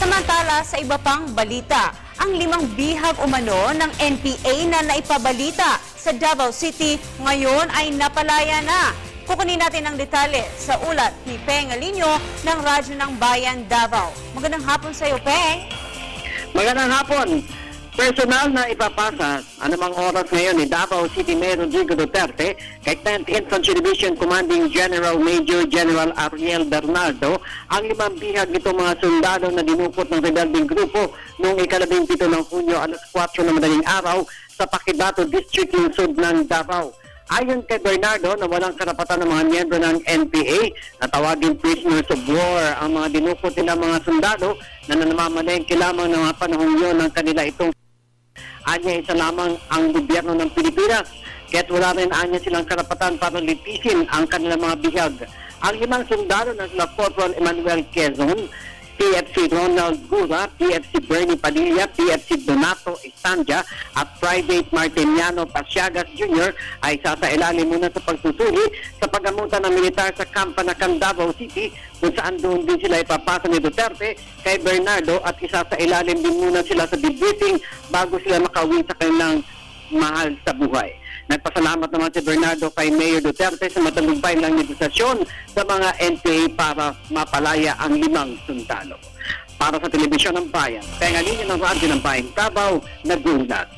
Samantala, sa iba pang balita, ang 5 bihag umano ng NPA na naipabalita sa Davao City ngayon ay napalaya na. Kukunin natin ang detalye sa ulat ni Peng Alinio ng Radyo ng Bayan, Davao. Magandang hapon sa iyo, Peng. Magandang hapon. Personal na ipapasa anumang oras ngayon ni Davao City Mayor Rodrigo Duterte kay 10th Infantry Division Commanding General Major General Ariel Bernardo ang 5 bihag nitong mga sundalo na dinukot ng rebelding grupo noong ika-17 ng Hunyo alas 4 ng madaling araw sa Paquidato District lungsod ng Davao. Ayon kay Bernardo na walang karapatan ng mga miyembro ng NPA na tawagin prisoners of war ang mga dinukot nilang mga sundalo na namamalengke lamang ng mga panahon yun ng kanila itong anya isa lamang ang gobyerno ng Pilipinas, kaya't wala rin anya silang karapatan para litisin ang kanilang mga bihag. Ang 5 sundalo na sila Corporal Emmanuel Quezon, PFC Ronald Gura, PFC Bernie Padilla, PFC Donato Estandia at Private Martiniano Pasiagas Jr. ay sasailalim muna sa pagsusuli sa pagamutan ng militar sa Campanacan, Davao City, kung saan doon din sila ipapasa ni Duterte kay Bernardo at isasailalim din muna sila sa debriefing bago sila makauwi sa kanilang mahal sa buhay. Nagpasalamat naman si Bernardo kay Mayor Duterte sa matagumpay ng negosasyon sa mga NPA para mapalaya ang 5 sundalo. Para sa Telebisyon ng Bayan, Peng Alinio ng Radyo ng Bayan, Davao, nag-uulat.